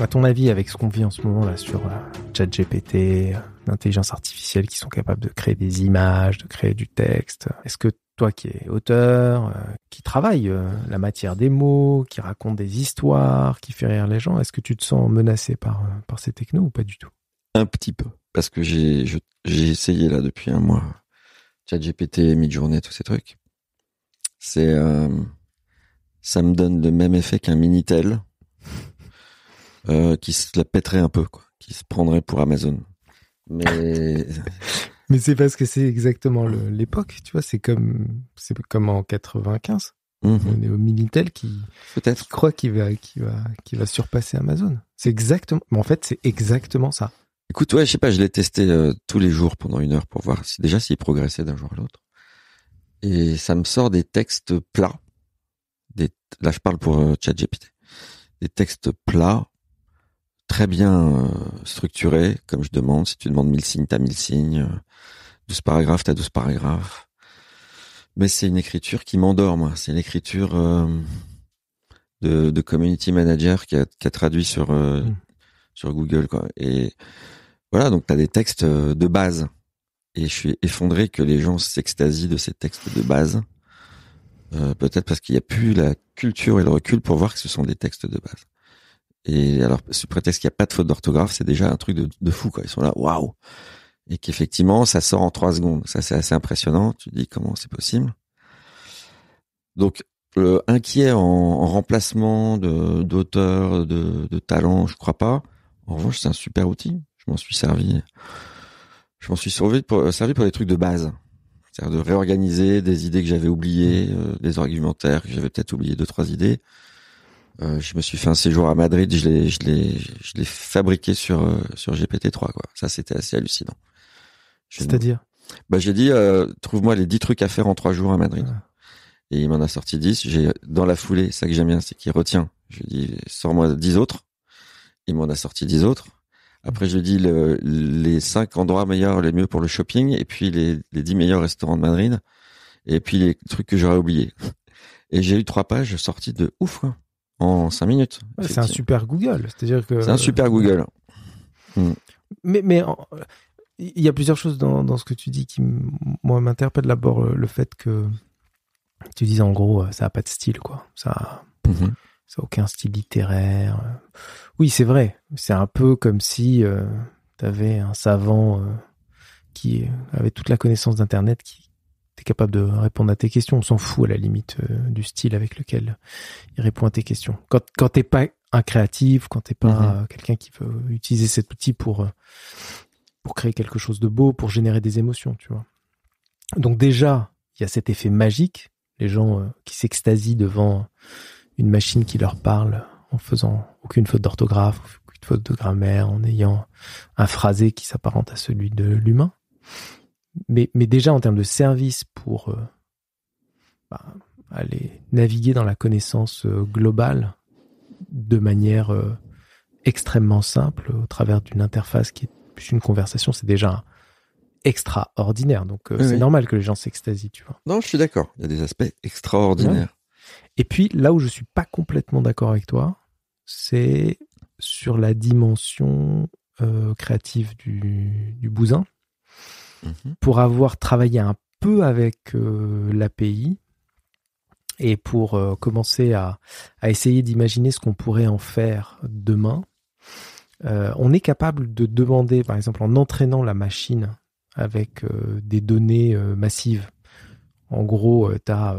À ton avis, avec ce qu'on vit en ce moment là sur ChatGPT, l'intelligence artificielle qui sont capables de créer des images, de créer du texte, est-ce que toi qui es auteur, qui travaille la matière des mots, qui raconte des histoires, qui fait rire les gens, est-ce que tu te sens menacé par ces technos ou pas du tout? Un petit peu, parce que j'ai essayé là depuis un mois, ChatGPT, Midjourney, tous ces trucs. C'est ça me donne le même effet qu'un Minitel qui se la pèterait un peu, quoi, qui se prendrait pour Amazon. Mais Mais c'est parce que c'est exactement l'époque, tu vois, c'est comme en 95. On est au Minitel qui croit qu'il va surpasser Amazon. C'est exactement, mais en fait, c'est exactement ça. Écoute, ouais, je sais pas, je l'ai testé tous les jours pendant 1 heure pour voir s'il progressait d'un jour à l'autre. Et ça me sort des textes plats. Là, je parle pour ChatGPT. Des textes plats, très bien structurés, comme je demande. Si tu demandes 1000 signes, t'as 1000 signes. 12 paragraphes, t'as 12 paragraphes. Mais c'est une écriture qui m'endort, moi. C'est une écriture de community manager qui a traduit sur Google, quoi. Et voilà, donc t'as des textes de base. Et je suis effondré que les gens s'extasient de ces textes de base. Peut-être parce qu'il n'y a plus la culture et le recul pour voir que ce sont des textes de base. Et alors, sous prétexte qu'il n'y a pas de faute d'orthographe, c'est déjà un truc de fou, quoi. Ils sont là, waouh! Et qu'effectivement, ça sort en 3 secondes. Ça, c'est assez impressionnant. Tu te dis comment c'est possible. Donc, inquiet en remplacement d'auteurs, de talents, je crois pas. En revanche, c'est un super outil. Je m'en suis servi. Je m'en suis servi pour des trucs de base. C'est-à-dire de réorganiser des idées que j'avais oubliées, des argumentaires que j'avais peut-être oublié 2-3 idées. Je me suis fait un séjour à Madrid, je l'ai fabriqué sur GPT-3, quoi. Ça, c'était assez hallucinant. C'est-à-dire? J'ai dit, trouve-moi les 10 trucs à faire en 3 jours à Madrid. Ah. Et il m'en a sorti 10. Dans la foulée, ça que j'aime bien, c'est qu'il retient. Je lui ai dit, sors-moi 10 autres. Il m'en a sorti 10 autres. Après, je lui ai dit les 5 endroits meilleurs, les mieux pour le shopping, et puis les 10 meilleurs restaurants de Madrid, et puis les trucs que j'aurais oubliés. Et j'ai eu 3 pages sorties de ouf, quoi, en 5 minutes. Ouais, c'est un super Google. C'est-à-dire que c'est un super Google. Mais il y a plusieurs choses dans ce que tu dis qui, moi, m'interpellent. D'abord, le fait que tu dis en gros, ça a pas de style, quoi. Ça a aucun style littéraire. Oui, c'est vrai. C'est un peu comme si t'avais un savant qui avait toute la connaissance d'Internet, qui était capable de répondre à tes questions. On s'en fout à la limite du style avec lequel il répond à tes questions. Quand t'es pas un créatif, quand t'es pas quelqu'un qui veut utiliser cet outil pour créer quelque chose de beau, pour générer des émotions, tu vois. Donc déjà, il y a cet effet magique, les gens qui s'extasient devant une machine qui leur parle en faisant aucune faute d'orthographe, aucune faute de grammaire, en ayant un phrasé qui s'apparente à celui de l'humain. Mais déjà en termes de service pour aller naviguer dans la connaissance globale de manière extrêmement simple au travers d'une interface qui est plus une conversation, c'est déjà extraordinaire. Donc c'est normal que les gens s'extasient, tu vois. Non, je suis d'accord. Il y a des aspects extraordinaires. Ouais. Et puis là où je suis pas complètement d'accord avec toi, c'est sur la dimension créative du bousin. Pour avoir travaillé un peu avec l'API et pour commencer à essayer d'imaginer ce qu'on pourrait en faire demain, on est capable de demander, par exemple, en entraînant la machine avec des données massives. En gros, tu as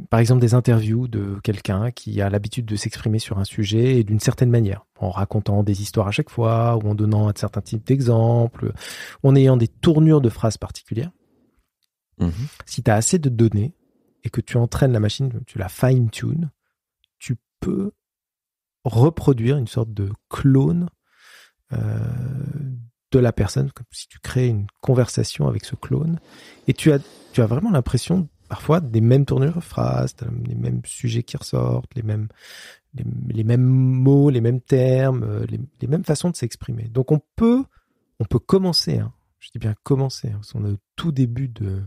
par exemple des interviews de quelqu'un qui a l'habitude de s'exprimer sur un sujet et d'une certaine manière, en racontant des histoires à chaque fois, ou en donnant un certain type d'exemples, en ayant des tournures de phrases particulières. Si tu as assez de données et que tu entraînes la machine, tu la fine-tune, tu peux reproduire une sorte de clone de la personne, comme si tu crées une conversation avec ce clone, et tu as vraiment l'impression parfois des mêmes tournures de phrases, les mêmes sujets qui ressortent, les mêmes mots, les mêmes termes, les mêmes façons de s'exprimer. Donc on peut commencer, hein, je dis bien commencer, hein, parce qu'on est au tout début de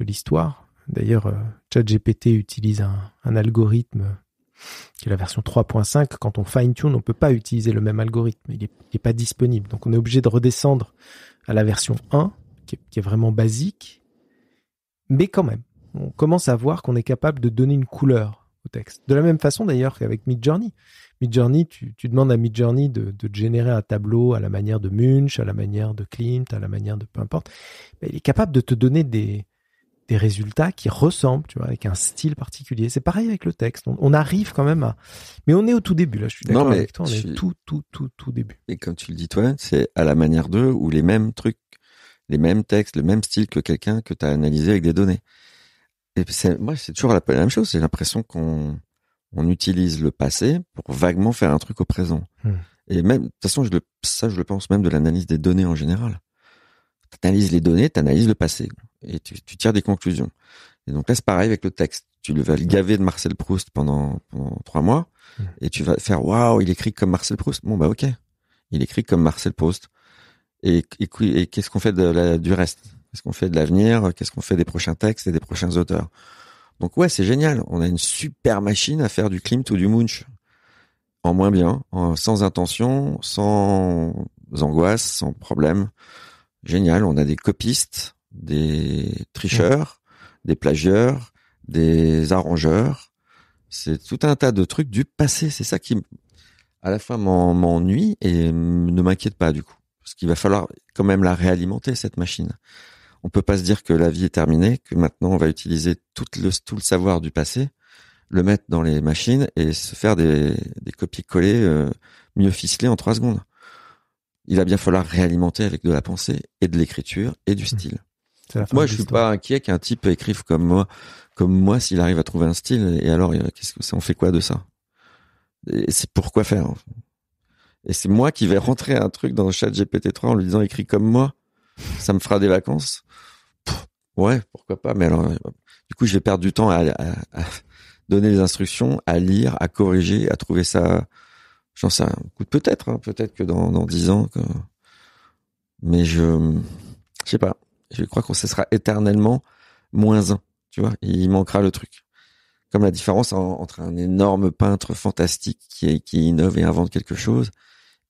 l'histoire. D'ailleurs, ChatGPT utilise un algorithme qui est la version 3.5, quand on fine-tune, on peut pas utiliser le même algorithme. Il est pas disponible. Donc, on est obligé de redescendre à la version 1, qui est vraiment basique. Mais quand même, on commence à voir qu'on est capable de donner une couleur au texte. De la même façon, d'ailleurs, qu'avec Midjourney. Midjourney, tu demandes à Midjourney de générer un tableau à la manière de Munch, à la manière de Klimt, à la manière de peu importe. Il est capable de te donner des résultats qui ressemblent, tu vois, avec un style particulier. C'est pareil avec le texte. On arrive quand même à... Mais on est au tout début, là, je suis d'accord avec toi, on est tout début. Et comme tu le dis toi, c'est à la manière d'eux, ou les mêmes trucs, les mêmes textes, le même style que quelqu'un que tu as analysé avec des données. Et moi, c'est toujours la même chose. J'ai l'impression qu'on utilise le passé pour vaguement faire un truc au présent. Et même, de toute façon, je le pense même de l'analyse des données en général. T'analyses les données, t'analyses le passé. Et tu tires des conclusions. Et donc là, c'est pareil avec le texte. Tu vas le gaver de Marcel Proust pendant 3 mois, et tu vas faire, waouh, il écrit comme Marcel Proust. Bon, bah, ok. Il écrit comme Marcel Proust. Et qu'est-ce qu'on fait du reste? Qu'est-ce qu'on fait de l'avenir? Qu'est-ce qu'on fait des prochains textes et des prochains auteurs? Donc ouais, c'est génial. On a une super machine à faire du Klimt ou du Munch. En moins bien, sans intention, sans angoisse, sans problème. Génial. On a des copistes, des tricheurs, des plagieurs, des arrangeurs. C'est tout un tas de trucs du passé. C'est ça qui, à la fois, m'ennuie et ne m'inquiète pas, du coup. Parce qu'il va falloir quand même la réalimenter, cette machine. On peut pas se dire que la vie est terminée, que maintenant on va utiliser tout le savoir du passé, le mettre dans les machines et se faire des copier-coller mieux ficelés en 3 secondes. Il va bien falloir réalimenter avec de la pensée et de l'écriture et du style. Moi, je suis pas inquiet qu'un type écrive comme moi, s'il arrive à trouver un style. Et alors, on fait quoi de ça? Et c'est pour quoi faire? Et c'est moi qui vais rentrer un truc dans le chat GPT-3 en lui disant écris comme moi. Ça me fera des vacances. Ouais, pourquoi pas. Mais alors, du coup, je vais perdre du temps à donner les instructions, à lire, à corriger, à trouver ça. J'en sais rien. Peut-être que dans 10 ans. Mais je sais pas. Je crois qu'on sera éternellement -1. Tu vois, il manquera le truc. Comme la différence entre un énorme peintre fantastique qui innove et invente quelque chose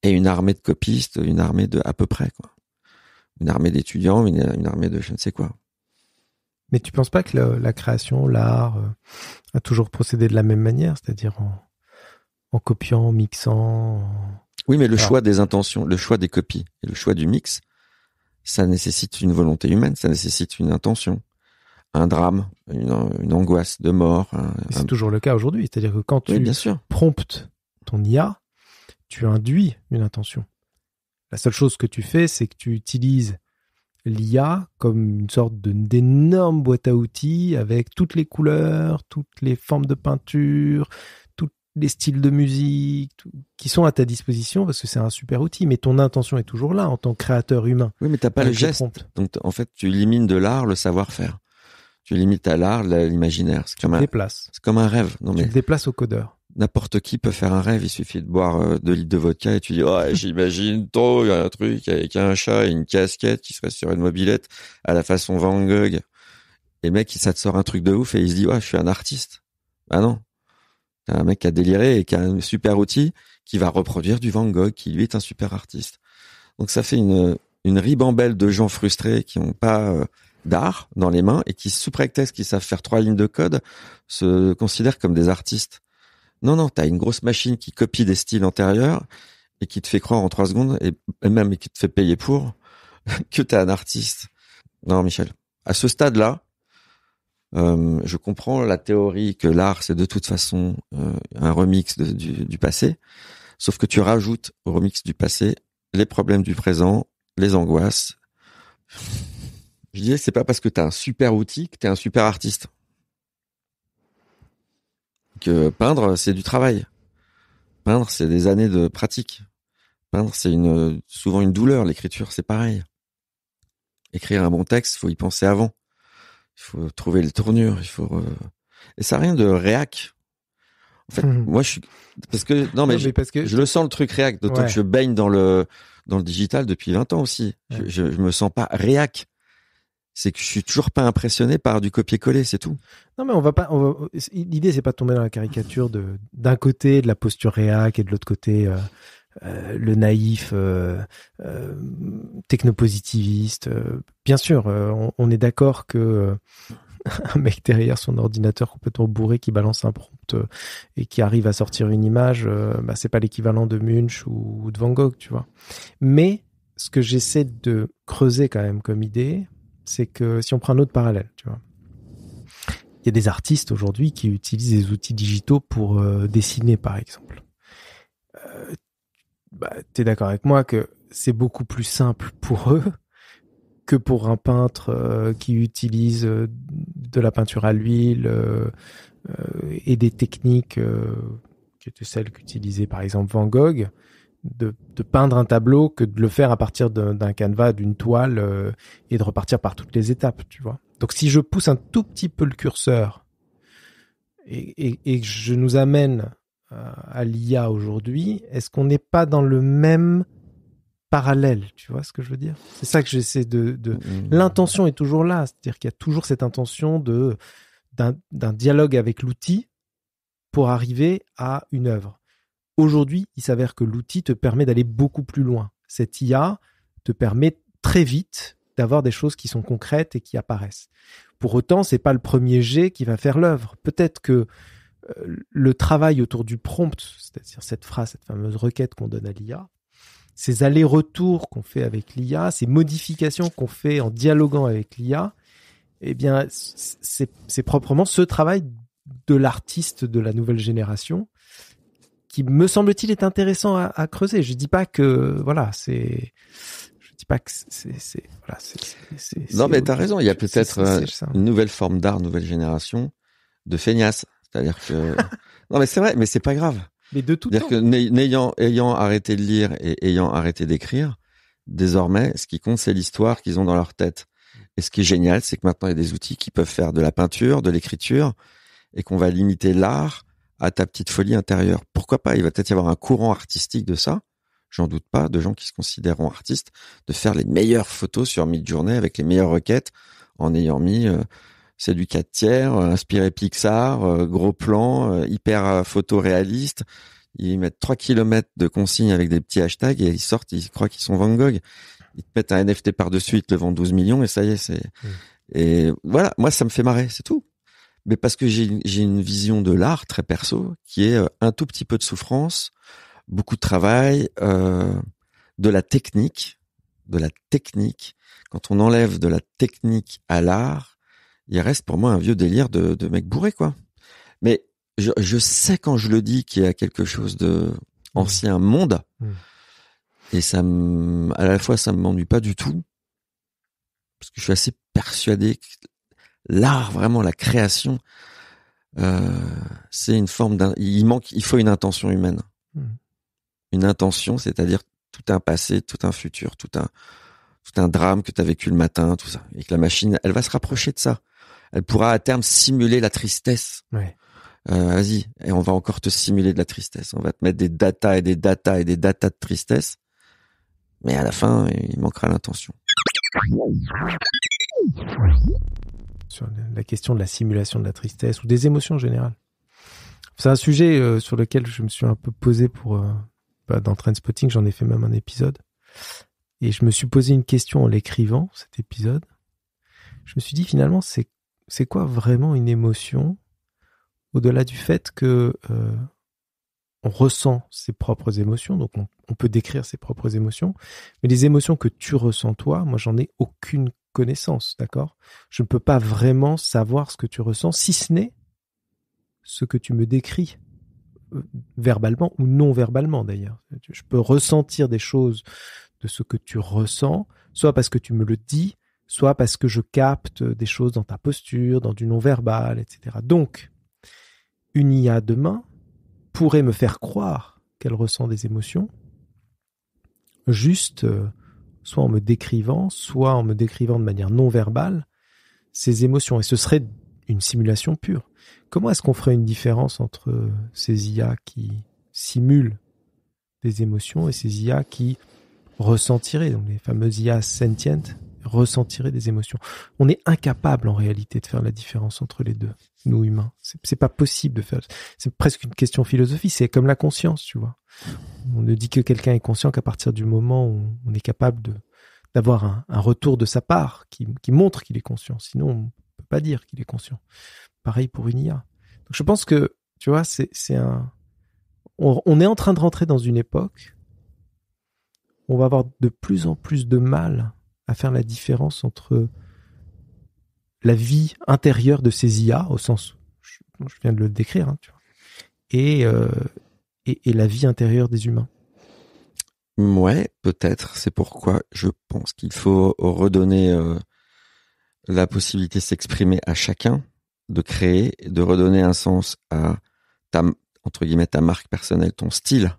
et une armée de copistes, une armée de à peu près, quoi. Une armée d'étudiants, une armée de je ne sais quoi. Mais tu penses pas que la création, l'art, a toujours procédé de la même manière, c'est-à-dire en copiant, en mixant Oui, mais le choix des intentions, le choix des copies et le choix du mix, ça nécessite une volonté humaine, ça nécessite une intention, un drame, une angoisse de mort. C'est toujours le cas aujourd'hui, c'est-à-dire que quand tu promptes ton IA, tu induis une intention. La seule chose que tu fais, c'est que tu utilises l'IA comme une sorte d'énorme boîte à outils avec toutes les couleurs, toutes les formes de peinture, tous les styles de musique qui sont à ta disposition parce que c'est un super outil. Mais ton intention est toujours là en tant que créateur humain. Oui, mais t'as pas le geste. Donc, en fait, tu élimines de l'art le savoir-faire. Tu limites à l'art l'imaginaire. C'est comme un rêve. Non, mais tu le déplaces au codeur. N'importe qui peut faire un rêve. Il suffit de boire 2 litres de vodka et tu dis, oh, j'imagine trop, il y a un truc avec un chat et une casquette qui serait sur une mobilette à la façon Van Gogh. Et mec, ça te sort un truc de ouf et il se dit, ouais, je suis un artiste. Ah non. T'as un mec qui a déliré et qui a un super outil qui va reproduire du Van Gogh, qui lui est un super artiste. Donc ça fait une ribambelle de gens frustrés qui n'ont pas d'art dans les mains et qui, sous prétexte qu'ils savent faire 3 lignes de code, se considèrent comme des artistes. Non, t'as une grosse machine qui copie des styles antérieurs et qui te fait croire en 3 secondes et même qui te fait payer pour que t'es un artiste. Non, Michel. À ce stade-là, je comprends la théorie que l'art, c'est de toute façon un remix du passé, sauf que tu rajoutes au remix du passé les problèmes du présent, les angoisses. Je disais, c'est pas parce que t'as un super outil que t'es un super artiste. Que peindre, c'est du travail. Peindre, c'est des années de pratique. Peindre, c'est souvent une douleur. L'écriture, c'est pareil. Écrire un bon texte, il faut y penser avant. Il faut trouver les tournures. Et ça n'a rien de réac. En fait, moi, parce que je le sens le truc réac, d'autant que je baigne dans le digital depuis 20 ans aussi. Ouais. Je me sens pas réac. c'est que je suis toujours pas impressionné par du copier-coller, c'est tout. Non, mais l'idée, c'est pas de tomber dans la caricature d'un côté de la posture réac et de l'autre côté le naïf technopositiviste. Bien sûr, on est d'accord que un mec derrière son ordinateur complètement bourré qui balance un prompt et qui arrive à sortir une image, c'est pas l'équivalent de Munch ou de Van Gogh, tu vois. Mais ce que j'essaie de creuser quand même comme idée, c'est que si on prend un autre parallèle, tu vois, il y a des artistes aujourd'hui qui utilisent des outils digitaux pour dessiner, par exemple. T'es d'accord avec moi que c'est beaucoup plus simple pour eux que pour un peintre qui utilise de la peinture à l'huile et des techniques qui étaient celles qu'utilisait par exemple Van Gogh, de peindre un tableau que de le faire à partir d'un canevas, d'une toile et de repartir par toutes les étapes, tu vois. Donc si je pousse un tout petit peu le curseur et que je nous amène à l'IA aujourd'hui, est-ce qu'on n'est pas dans le même parallèle, tu vois ce que je veux dire? C'est ça que j'essaie L'intention est toujours là, c'est-à-dire qu'il y a toujours cette intention d'un dialogue avec l'outil pour arriver à une œuvre. Aujourd'hui, il s'avère que l'outil te permet d'aller beaucoup plus loin. Cette IA te permet très vite d'avoir des choses qui sont concrètes et qui apparaissent. Pour autant, c'est pas le premier jet qui va faire l'œuvre. Peut-être que le travail autour du prompt, c'est-à-dire cette phrase, cette fameuse requête qu'on donne à l'IA, ces allers-retours qu'on fait avec l'IA, ces modifications qu'on fait en dialoguant avec l'IA, eh bien, c'est proprement ce travail de l'artiste de la nouvelle génération qui, me semble-t-il, est intéressant à creuser. Je dis pas que, voilà, non, mais t'as raison. Il y a peut-être une nouvelle forme d'art, nouvelle génération de feignasses. C'est-à-dire que, non, mais c'est vrai, mais c'est pas grave. Mais de tout temps. C'est-à-dire que ayant arrêté de lire et ayant arrêté d'écrire, désormais, ce qui compte, c'est l'histoire qu'ils ont dans leur tête. Et ce qui est génial, c'est que maintenant, il y a des outils qui peuvent faire de la peinture, de l'écriture, et qu'on va limiter l'art à ta petite folie intérieure. Pourquoi pas? Il va peut-être y avoir un courant artistique de ça. J'en doute pas, de gens qui se considèrent artistes, de faire les meilleures photos sur Midjourney avec les meilleures requêtes en ayant mis, c'est du 4/3, inspiré Pixar, gros plan, hyper photoréaliste. Ils mettent 3 kilomètres de consignes avec des petits hashtags et ils sortent, ils croient qu'ils sont Van Gogh. Ils te mettent un NFT par-dessus, ils te le vendent 12 millions et ça y est, Et voilà, moi ça me fait marrer, c'est tout. Mais parce que j'ai une vision de l'art très perso qui est un tout petit peu de souffrance, beaucoup de travail, de la technique. Quand on enlève de la technique à l'art, il reste pour moi un vieux délire de mec bourré, quoi. Mais je sais quand je le dis qu'il y a quelque chose de ancien monde, et à la fois ça m'ennuie pas du tout, parce que je suis assez persuadé que l'art, vraiment la création, c'est une forme il faut une intention humaine. Une intention, c'est-à-dire tout un passé, tout un futur, tout un drame que tu as vécu le matin, tout ça. Et que la machine, elle va se rapprocher de ça. Elle pourra à terme simuler la tristesse. Ouais. Vas-y, et on va encore te simuler de la tristesse. On va te mettre des datas et des datas et des datas de tristesse. Mais à la fin, il manquera l'intention. Sur la question de la simulation de la tristesse ou des émotions en général. C'est un sujet sur lequel je me suis un peu posé dans Trainspotting, j'en ai fait même un épisode. Et je me suis posé une question en l'écrivant, cet épisode. Je me suis dit, finalement, c'est quoi vraiment une émotion, au-delà du fait que on ressent ses propres émotions, donc on peut décrire ses propres émotions, mais les émotions que tu ressens toi, moi j'en ai aucune connaissance, d'accord? Je ne peux pas vraiment savoir ce que tu ressens, si ce n'est ce que tu me décris, verbalement ou non verbalement d'ailleurs. Je peux ressentir des choses de ce que tu ressens, soit parce que tu me le dis, soit parce que je capte des choses dans ta posture, dans du non-verbal, etc. Donc, une IA demain pourrait me faire croire qu'elle ressent des émotions, juste soit en me décrivant, soit en me décrivant de manière non-verbale ces émotions. Et ce serait une simulation pure. Comment est-ce qu'on ferait une différence entre ces IA qui simulent des émotions et ces IA qui ressentiraient, donc les fameuses IA sentientes, ressentirait des émotions. On est incapable en réalité de faire la différence entre les deux, nous humains. C'est pas possible de faire. C'est presque une question philosophique. C'est comme la conscience, tu vois. On ne dit que quelqu'un est conscient qu'à partir du moment où on est capable d'avoir un retour de sa part qui montre qu'il est conscient. Sinon, on peut pas dire qu'il est conscient. Pareil pour une IA. Donc je pense que, tu vois, on est en train de rentrer dans une époque où on va avoir de plus en plus de mal à faire la différence entre la vie intérieure de ces IA, au sens, je viens de le décrire, hein, tu vois, et la vie intérieure des humains. Ouais, peut-être. C'est pourquoi je pense qu'il faut redonner la possibilité de s'exprimer à chacun, de créer, de redonner un sens à entre guillemets, ta marque personnelle, ton style,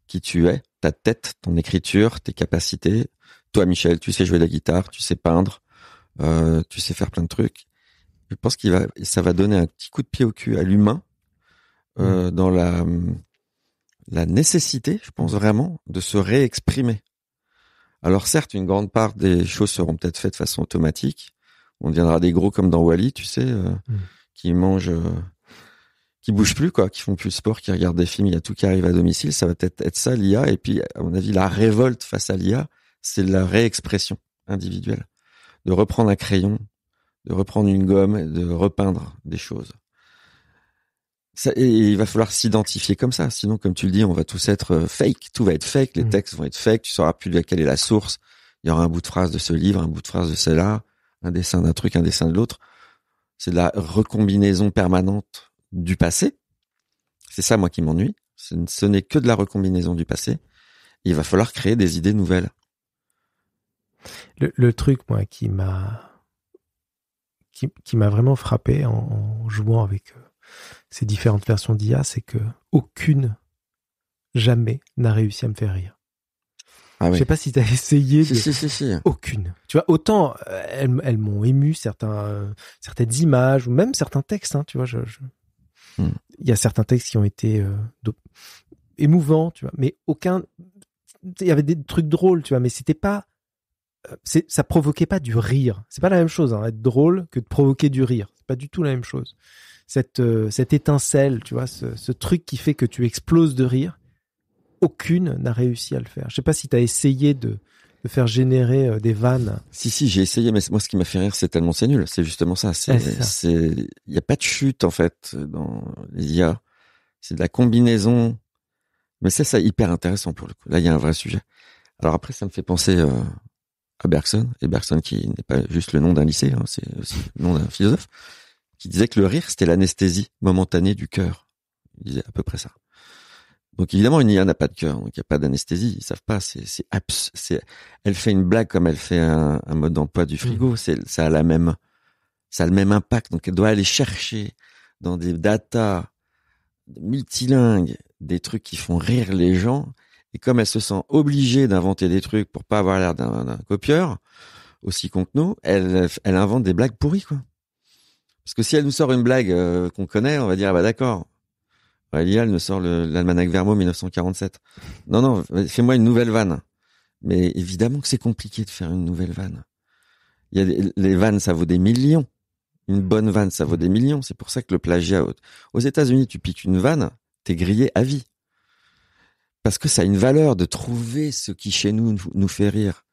qui tu es, ta tête, ton écriture, tes capacités. Toi, Michel, tu sais jouer de la guitare, tu sais peindre, tu sais faire plein de trucs. Je pense ça va donner un petit coup de pied au cul à l'humain dans la nécessité, je pense vraiment, de se réexprimer. Alors certes, une grande part des choses seront peut-être faites de façon automatique. On deviendra des gros comme dans Wall-E, tu sais, qui mangent, qui bougent plus, quoi, qui font plus de sport, qui regardent des films, il y a tout qui arrive à domicile. Ça va peut-être être ça, l'IA. Et puis, à mon avis, la révolte face à l'IA, c'est la réexpression individuelle. De reprendre un crayon, de reprendre une gomme, de repeindre des choses. Et il va falloir s'identifier comme ça. Sinon, comme tu le dis, on va tous être fake. Tout va être fake. Les textes vont être fake. Tu sauras plus de quelle est la source. Il y aura un bout de phrase de ce livre, un bout de phrase de celle-là, un dessin d'un truc, un dessin de l'autre. C'est de la recombinaison permanente du passé. C'est ça, moi, qui m'ennuie. Ce n'est que de la recombinaison du passé. Il va falloir créer des idées nouvelles. Le truc, moi, qui m'a vraiment frappé en jouant avec ces différentes versions d'IA, c'est que aucune, jamais, n'a réussi à me faire rire. Ah oui. Je sais pas si t'as essayé Si. Aucune. Tu vois, autant elles m'ont ému certaines images ou même certains textes, hein, tu vois, il y a certains textes qui ont été émouvants, tu vois, mais il y avait des trucs drôles, tu vois, mais c'était pas ça provoquait pas du rire. C'est pas la même chose, hein, être drôle que de provoquer du rire. C'est pas du tout la même chose. Cette étincelle, tu vois, ce truc qui fait que tu exploses de rire, aucune n'a réussi à le faire. Je sais pas si t'as essayé de faire générer des vannes. Si, j'ai essayé, mais moi, ce qui m'a fait rire, c'est tellement c'est nul. C'est justement ça. Il y a pas de chute, en fait, dans les IA. C'est de la combinaison. Mais c'est ça hyper intéressant pour le coup. Là, il y a un vrai sujet. Alors après, ça me fait penser à Bergson. Et Bergson qui n'est pas juste le nom d'un lycée, hein, c'est aussi le nom d'un philosophe, qui disait que le rire, c'était l'anesthésie momentanée du cœur. Il disait à peu près ça. Donc évidemment, une IA n'a pas de cœur, donc il n'y a pas d'anesthésie. Ils savent pas. Elle fait une blague comme elle fait un mode d'emploi du frigo. Ça a le même impact. Donc elle doit aller chercher dans des datas multilingues des trucs qui font rire les gens. Et comme elle se sent obligée d'inventer des trucs pour pas avoir l'air d'un copieur aussi con que nous, elle invente des blagues pourries, quoi. Parce que si elle nous sort une blague qu'on connaît, on va dire ah bah d'accord. L'IA, elle nous sort l'almanach Vermo 1947. Non, fais-moi une nouvelle vanne. Mais évidemment que c'est compliqué de faire une nouvelle vanne. Il y a les vannes, ça vaut des millions. Une bonne vanne, ça vaut des millions. C'est pour ça que le plagiat, aux États-Unis, tu piques une vanne, t'es grillé à vie. Parce que ça a une valeur de trouver ce qui chez nous fait rire.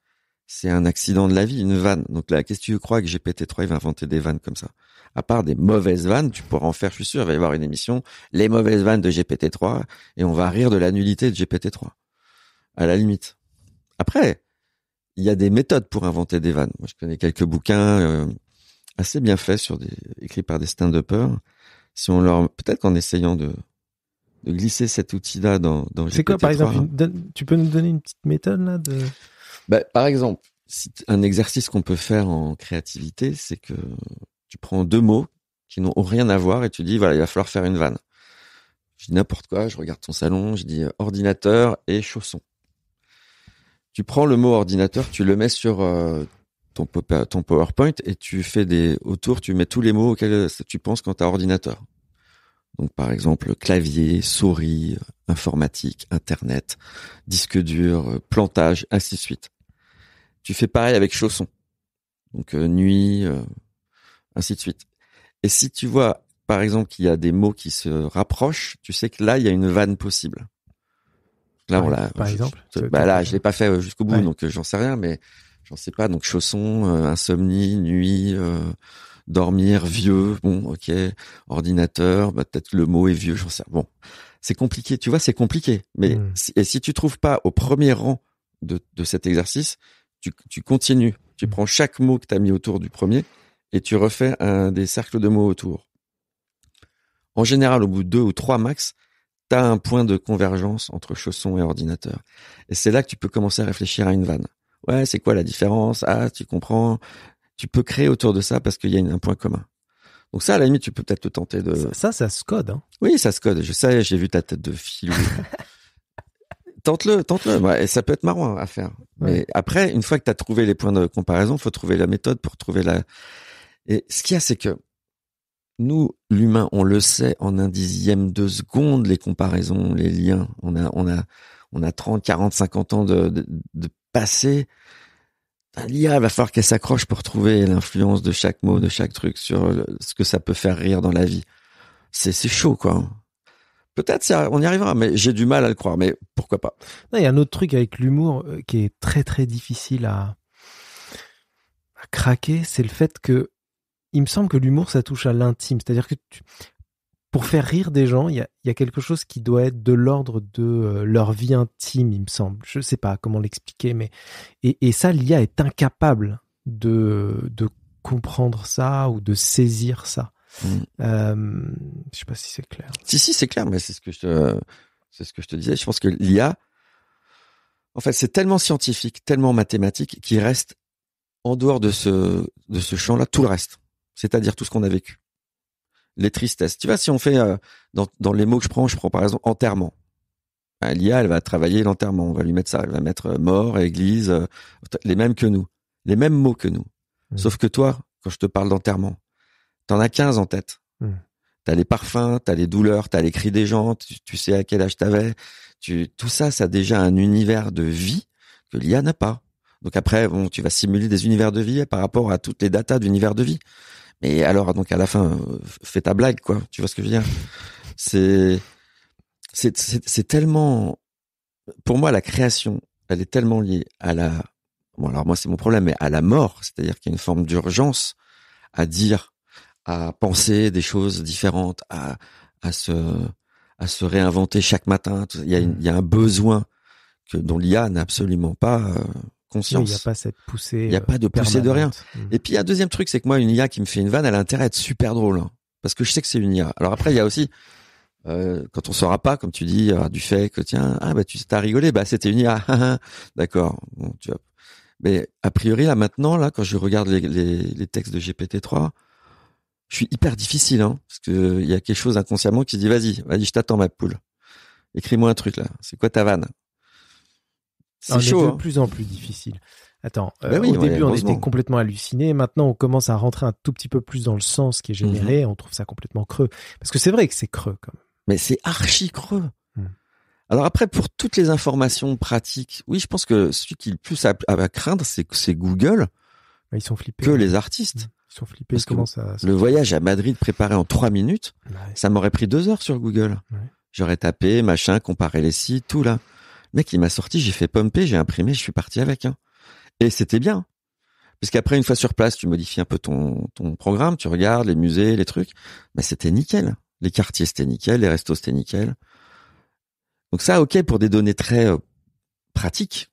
C'est un accident de la vie, une vanne. Donc là, qu'est-ce que tu crois que GPT-3 il va inventer des vannes comme ça? À part des mauvaises vannes, tu pourras en faire, je suis sûr, il va y avoir une émission, les mauvaises vannes de GPT-3, et on va rire de la nullité de GPT-3. À la limite. Après, il y a des méthodes pour inventer des vannes. Moi, je connais quelques bouquins assez bien faits écrits par des stand-uppers. Si on peut-être qu'en essayant de glisser cet outil-là dans GPT-3. C'est quoi, par exemple, tu peux nous donner une petite méthode, là, par exemple, un exercice qu'on peut faire en créativité, c'est que tu prends deux mots qui n'ont rien à voir et tu dis, voilà, il va falloir faire une vanne. Je dis n'importe quoi, je regarde ton salon, je dis ordinateur et chaussons. Tu prends le mot ordinateur, tu le mets sur ton PowerPoint et tu fais autour, tu mets tous les mots auxquels tu penses quand tu as ordinateur. Donc, par exemple, clavier, souris, informatique, internet, disque dur, plantage, ainsi de suite. Tu fais pareil avec chaussons. Donc nuit, ainsi de suite. Et si tu vois, par exemple, qu'il y a des mots qui se rapprochent, tu sais que là, il y a une vanne possible. Là, par exemple. Je l'ai pas fait jusqu'au bout, Ouais. donc j'en sais rien, mais j'en sais pas. Donc chausson, insomnie, nuit, dormir, vieux, bon, ok, ordinateur, peut-être le mot est vieux, j'en sais. Bon, c'est compliqué, tu vois, c'est compliqué. Mais si tu trouves pas au premier rang de cet exercice, tu continues, tu prends chaque mot que tu as mis autour du premier et tu refais des cercles de mots autour. En général, au bout de 2 ou 3 max, t'as un point de convergence entre chausson et ordinateur. Et c'est là que tu peux commencer à réfléchir à une vanne. Ouais, c'est quoi la différence? Ah, tu comprends. Tu peux créer autour de ça parce qu'il y a un point commun. Donc ça, à la limite, tu peux peut-être te tenter de... Ça se code, hein. Oui, ça se code. Je sais, j'ai vu ta tête de filou. Tente-le. Ouais, et ça peut être marrant à faire. Mais après, une fois que tu as trouvé les points de comparaison, faut trouver la méthode pour trouver la... Et ce qu'il y a, c'est que nous, l'humain, on le sait en un dixième de seconde, les comparaisons, les liens. On a 30, 40, 50 ans de passé. L'IA, va falloir qu'elle s'accroche pour trouver l'influence de chaque mot, de chaque truc sur ce que ça peut faire rire dans la vie. C'est chaud, quoi. Peut-être on y arrivera, mais j'ai du mal à le croire, mais pourquoi pas. Il y a un autre truc avec l'humour qui est très très difficile à craquer, c'est le fait que il me semble que l'humour, ça touche à l'intime. C'est-à-dire que pour faire rire des gens, il y a quelque chose qui doit être de l'ordre de leur vie intime, il me semble. Je sais pas comment l'expliquer, mais et ça, l'IA est incapable de comprendre ça ou de saisir ça. Je sais pas si c'est clair. Si, c'est clair, mais c'est ce que je te disais. Je pense que l'IA, en fait, c'est tellement scientifique, tellement mathématique, qu'il reste en dehors de ce champ-là tout le reste. C'est-à-dire tout ce qu'on a vécu. Les tristesses. Tu vois, si on fait dans les mots que je prends par exemple enterrement. L'IA, elle va travailler l'enterrement. On va lui mettre ça. Elle va mettre mort, église, les mêmes que nous, les mêmes mots que nous. Sauf que toi, quand je te parle d'enterrement, t'en as 15 en tête. T'as les parfums, t'as les douleurs, t'as les cris des gens. Tu sais à quel âge t'avais. Tout ça, ça a déjà un univers de vie que l'IA n'a pas. Donc après, bon, tu vas simuler des univers de vie par rapport à toutes les datas d'univers de vie. Mais alors, donc à la fin, fais ta blague, quoi. Tu vois ce que je veux dire? C'est tellement, pour moi, la création, elle est tellement liée à bon, alors moi, c'est mon problème, mais à la mort. C'est-à-dire qu'il y a une forme d'urgence à dire, à penser des choses différentes, à se réinventer chaque matin. Il y a un besoin dont l'IA n'a absolument pas conscience. Oui, il n'y a pas cette poussée. Il n'y a pas de poussée de rien. Et puis, il y a un deuxième truc, c'est que moi, une IA qui me fait une vanne, elle a intérêt à être super drôle. Hein, parce que je sais que c'est une IA. Alors après, il y a aussi, quand on saura pas, comme tu dis, du fait que, tiens, tu t'as rigolé, c'était une IA. D'accord. Bon, tu vois. Mais a priori, là, maintenant, là, quand je regarde les textes de GPT-3, je suis hyper difficile, hein. Parce que il y a quelque chose inconsciemment qui se dit, vas-y, je t'attends, ma poule. Écris-moi un truc, là. C'est quoi ta vanne? C'est chaud. De plus en plus difficile. Attends, au début, on était complètement hallucinés. Maintenant, on commence à rentrer un tout petit peu plus dans le sens qui est généré. On trouve ça complètement creux. Parce que c'est vrai que c'est creux, quand même. Mais c'est archi creux. Alors après, pour toutes les informations pratiques, oui, je pense que celui qui est le plus à craindre, c'est Google. Ils sont flippés. Que les artistes. Ils sont flippés. Parce que le voyage à Madrid préparé en 3 minutes, ça m'aurait pris 2 heures sur Google. J'aurais tapé, comparé les sites, tout là. Le mec, il m'a sorti, j'ai fait pumper, j'ai imprimé, je suis parti avec. Hein. Et c'était bien. Parce qu'après, une fois sur place, tu modifies un peu ton programme, tu regardes les musées, les trucs. C'était nickel. Les quartiers, c'était nickel. Les restos, c'était nickel. Donc ça, ok, pour des données très pratiques.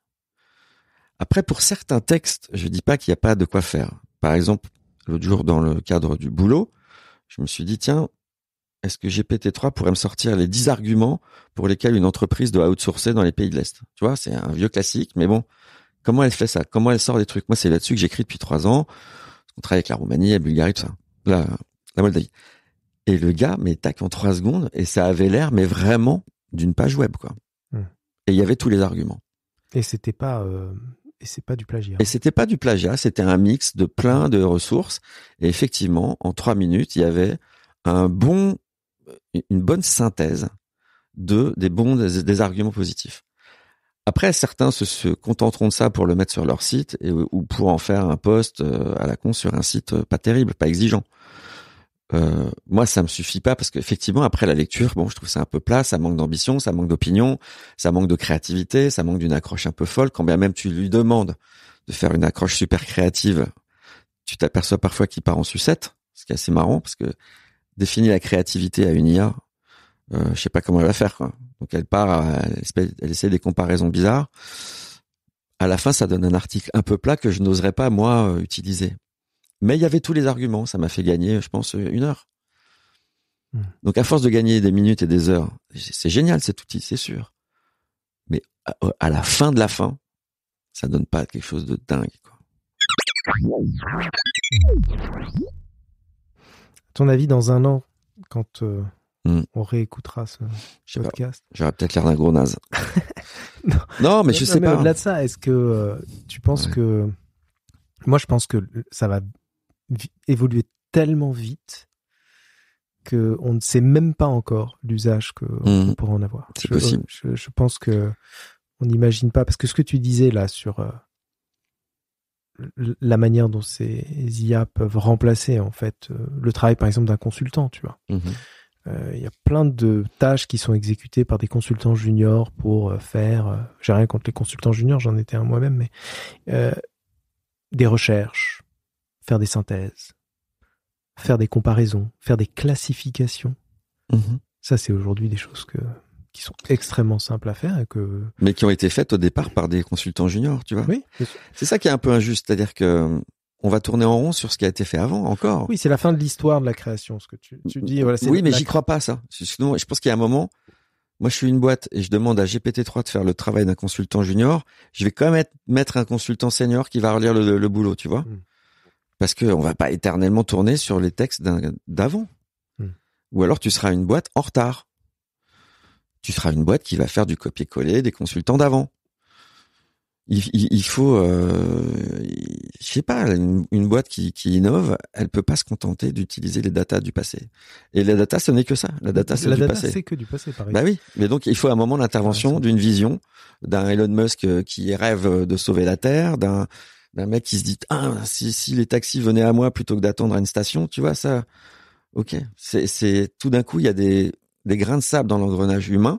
Après, pour certains textes, je dis pas qu'il n'y a pas de quoi faire. Par exemple, l'autre jour, dans le cadre du boulot, je me suis dit, tiens, est-ce que GPT-3 pourrait me sortir les 10 arguments pour lesquels une entreprise doit outsourcer dans les pays de l'Est? Tu vois, c'est un vieux classique, mais bon, comment elle fait ça? Comment elle sort des trucs? Moi, c'est là-dessus que j'écris depuis 3 ans. On travaille avec la Roumanie, la Bulgarie, tout ça. La Moldavie. Et le gars, mais tac, en 3 secondes, et ça avait l'air, mais vraiment, d'une page web, quoi. Et il y avait tous les arguments. Et c'était pas... Et c'est pas du plagiat. Et c'était pas du plagiat, c'était un mix de plein de ressources. Et effectivement, en 3 minutes, il y avait une bonne synthèse des arguments positifs. Après, certains se contenteront de ça pour le mettre sur leur site ou pour en faire un post à la con sur un site pas terrible, pas exigeant. Moi, ça me suffit pas parce qu'effectivement, après la lecture, bon, je trouve ça un peu plat, ça manque d'ambition, ça manque d'opinion, ça manque de créativité, ça manque d'une accroche un peu folle. Quand bien même tu lui demandes de faire une accroche super créative, tu t'aperçois parfois qu'il part en sucette, ce qui est assez marrant parce que définir la créativité à une IA, je sais pas comment elle va faire, quoi. Donc elle part, elle essaie des comparaisons bizarres. À la fin, ça donne un article un peu plat que je n'oserais pas moi utiliser. Mais il y avait tous les arguments, ça m'a fait gagner, je pense, 1 heure. Donc à force de gagner des minutes et des heures, c'est génial cet outil, c'est sûr. Mais à la fin de la fin, ça donne pas quelque chose de dingue, quoi. Ton avis dans 1 an, quand on réécoutera ce podcast? J'aurais peut-être l'air d'un gros naze. non, mais je sais pas. Au-delà de ça, est-ce que tu penses que... Moi, je pense que ça va évoluer tellement vite qu'on ne sait même pas encore l'usage qu'on pourra en avoir. C'est possible. Je pense que on n'imagine pas, parce que ce que tu disais là sur la manière dont ces IA peuvent remplacer en fait le travail par exemple d'un consultant, tu vois. Il y a plein de tâches qui sont exécutées par des consultants juniors pour faire, j'ai rien contre les consultants juniors, j'en étais un moi-même, mais des recherches, faire des synthèses, faire des comparaisons, faire des classifications. Ça, c'est aujourd'hui des choses qui sont extrêmement simples à faire. Mais qui ont été faites au départ par des consultants juniors, tu vois. Oui. C'est ça qui est un peu injuste, c'est-à-dire que on va tourner en rond sur ce qui a été fait avant encore. Oui, c'est la fin de l'histoire de la création, ce que tu dis. Voilà, oui, mais j'y crois pas, ça. Sinon, je pense qu'il y a un moment, moi je suis une boîte et je demande à GPT-3 de faire le travail d'un consultant junior, je vais quand même mettre un consultant senior qui va relire le boulot, tu vois. Parce que on va pas éternellement tourner sur les textes d'avant. Ou alors tu seras une boîte en retard. Tu seras une boîte qui va faire du copier-coller des consultants d'avant. Il faut, je sais pas, une boîte qui innove, elle peut pas se contenter d'utiliser les datas du passé. Et la data, ce n'est que ça. La data, c'est du passé. La data, c'est que du passé, pareil. Bah oui. Mais donc, il faut un moment d'intervention, d'une vision, d'un Elon Musk qui rêve de sauver la Terre, d'un mec qui se dit, si les taxis venaient à moi plutôt que d'attendre à une station, tu vois, ça, ok. C'est, tout d'un coup, il y a des grains de sable dans l'engrenage humain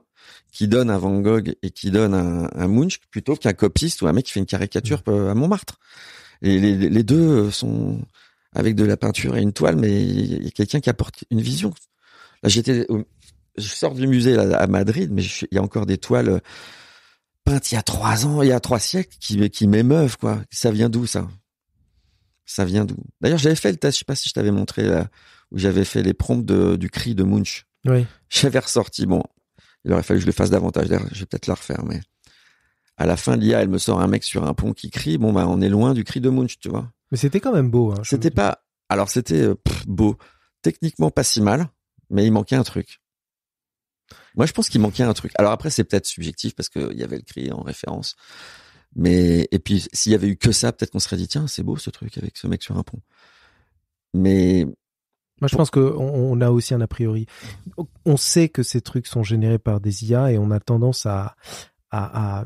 qui donne un Van Gogh et qui donne un Munch plutôt qu'un copiste ou un mec qui fait une caricature à Montmartre. Et les deux sont avec de la peinture et une toile, mais il y a quelqu'un qui apporte une vision. Là, je sors du musée là, à Madrid, mais il y a encore des toiles peintes il y a 3 ans, il y a 3 siècles qui m'émeuvent, quoi. Ça vient d'où, ça? Ça vient d'où? D'ailleurs, j'avais fait le test, je sais pas si je t'avais montré là, où j'avais fait les prompts du cri de Munch. Oui. J'avais ressorti, bon, il aurait fallu que je le fasse davantage. D'ailleurs, je vais peut-être la refaire, mais à la fin, l'IA, elle me sort un mec sur un pont qui crie. Bon, bah, on est loin du cri de Munch, tu vois. Mais c'était quand même beau. Hein, c'était pas. Alors, c'était beau. Techniquement, pas si mal, mais il manquait un truc. Moi, je pense qu'il manquait un truc. Alors après, c'est peut-être subjectif parce qu'il y avait le cri en référence. Mais, et puis, s'il y avait eu que ça, peut-être qu'on se serait dit, tiens, c'est beau ce truc avec ce mec sur un pont. Mais. Moi, je pense qu'on a aussi un a priori. On sait que ces trucs sont générés par des IA et on a tendance à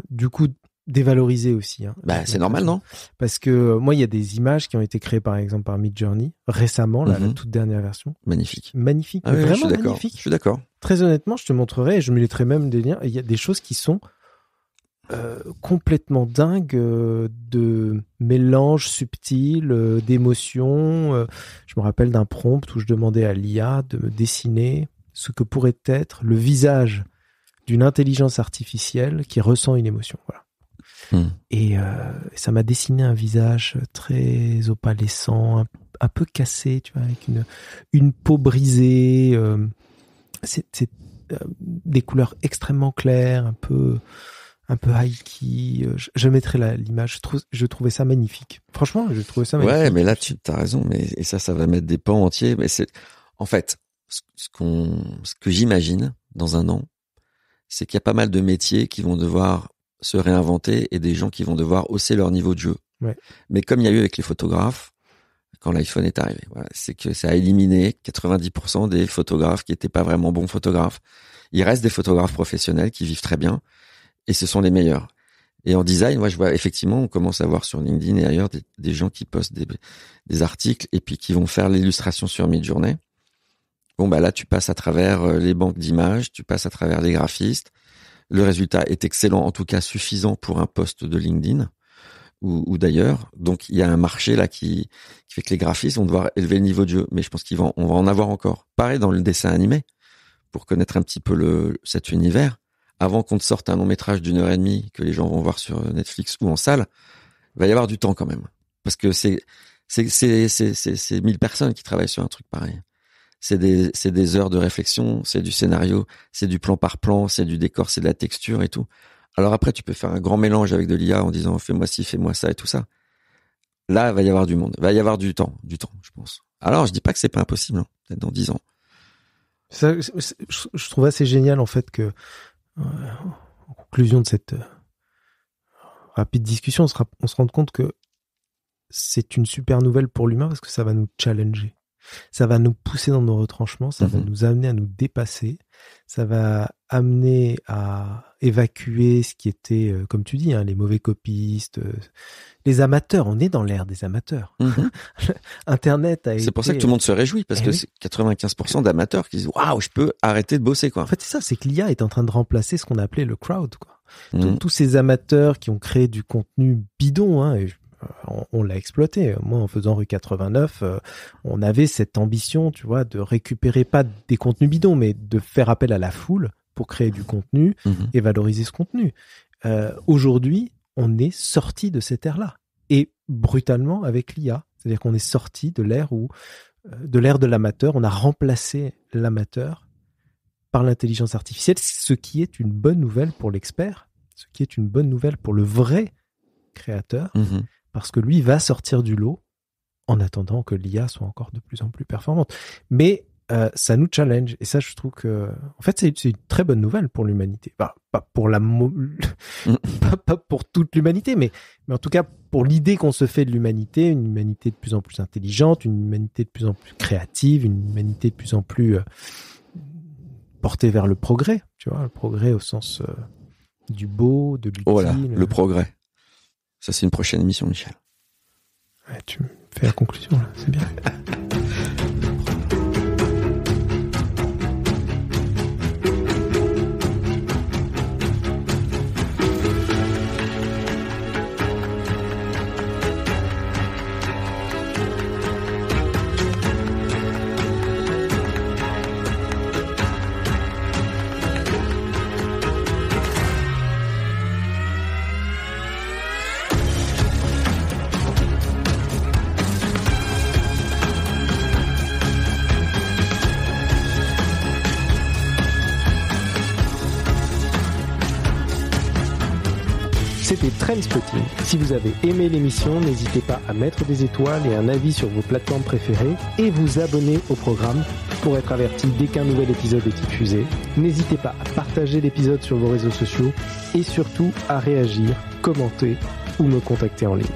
du coup, dévaloriser aussi. Hein, bah, c'est normal, non? Parce que moi, il y a des images qui ont été créées, par exemple, par Midjourney, récemment, la toute dernière version. Magnifique. Magnifique. Ah oui, vraiment je suis d'accord. magnifique. Je suis d'accord. Très honnêtement, je te montrerai et je me mettrai même des liens. Il y a des choses qui sont complètement dingue de mélange subtil d'émotions. Je me rappelle d'un prompt où je demandais à l'IA de me dessiner ce que pourrait être le visage d'une intelligence artificielle qui ressent une émotion. Voilà. Et ça m'a dessiné un visage très opalescent, un peu cassé, tu vois, avec une peau brisée. C'est des couleurs extrêmement claires, un peu high-key. Je mettrai l'image. Je trouvais ça magnifique. Franchement, je trouvais ça magnifique. Ouais, mais là, tu as raison. Et ça va mettre des pans entiers. Mais c'est, en fait, ce que j'imagine dans 1 an, c'est qu'il y a pas mal de métiers qui vont devoir se réinventer et des gens qui vont devoir hausser leur niveau de jeu. Ouais. Mais comme il y a eu avec les photographes, quand l'iPhone est arrivé, voilà, c'est que ça a éliminé 90% des photographes qui étaient pas vraiment bons photographes. Il reste des photographes professionnels qui vivent très bien. Et ce sont les meilleurs. Et en design, moi, je vois effectivement, on commence à voir sur LinkedIn et ailleurs des gens qui postent des articles et puis qui vont faire l'illustration sur Midjourney. Bon, bah là, tu passes à travers les banques d'images, tu passes à travers les graphistes. Le résultat est excellent, en tout cas suffisant pour un post de LinkedIn ou d'ailleurs. Donc, il y a un marché là qui fait que les graphistes vont devoir élever le niveau de jeu. Mais je pense on va en avoir encore. Pareil dans le dessin animé, pour connaître un petit peu cet univers. Avant qu'on te sorte un long métrage d'1h30 que les gens vont voir sur Netflix ou en salle, il va y avoir du temps quand même. Parce que c'est 1000 personnes qui travaillent sur un truc pareil. C'est des heures de réflexion, c'est du scénario, c'est du plan par plan, c'est du décor, c'est de la texture et tout. Alors après, tu peux faire un grand mélange avec de l'IA en disant fais-moi ci, fais-moi ça et tout ça. Là, il va y avoir du monde, il va y avoir du temps, je pense. Alors, je dis pas que c'est pas impossible, hein, peut-être dans 10 ans. Ça, je trouve assez génial en fait que en conclusion de cette rapide discussion, on se rend compte que c'est une super nouvelle pour l'humain parce que ça va nous challenger. Ça va nous pousser dans nos retranchements, ça va nous amener à nous dépasser, ça va amener à évacuer ce qui était, comme tu dis, hein, les mauvais copistes, les amateurs. On est dans l'ère des amateurs. Internet a été... C'est pour ça que tout le monde se réjouit, parce que c'est 95% d'amateurs qui disent « Waouh, je peux arrêter de bosser, quoi ». En fait, c'est ça, c'est que l'IA est en train de remplacer ce qu'on a appelé le crowd, quoi. Tous ces amateurs qui ont créé du contenu bidon, hein, et on l'a exploité. Moi, en faisant Rue 89, on avait cette ambition, tu vois, de récupérer pas des contenus bidons, mais de faire appel à la foule pour créer du contenu et valoriser ce contenu. Aujourd'hui, on est sorti de cette ère-là. Et brutalement avec l'IA. C'est-à-dire qu'on est sorti de l'ère de l'amateur. On a remplacé l'amateur par l'intelligence artificielle, ce qui est une bonne nouvelle pour l'expert, ce qui est une bonne nouvelle pour le vrai créateur, parce que lui va sortir du lot en attendant que l'IA soit encore de plus en plus performante. Mais ça nous challenge, et ça, je trouve que, en fait, c'est une très bonne nouvelle pour l'humanité. Pas pour pas pour toute l'humanité, mais en tout cas pour l'idée qu'on se fait de l'humanité, une humanité de plus en plus intelligente, une humanité de plus en plus créative, une humanité de plus en plus portée vers le progrès. Tu vois, le progrès au sens du beau, de l'utile. Oh là, le progrès. Ça, c'est une prochaine émission, Michel. Ouais, tu me fais la conclusion, là. C'est bien. C'était Trendspotting. Si vous avez aimé l'émission, n'hésitez pas à mettre des étoiles et un avis sur vos plateformes préférées et vous abonner au programme pour être averti dès qu'un nouvel épisode est diffusé. N'hésitez pas à partager l'épisode sur vos réseaux sociaux et surtout à réagir, commenter ou me contacter en ligne.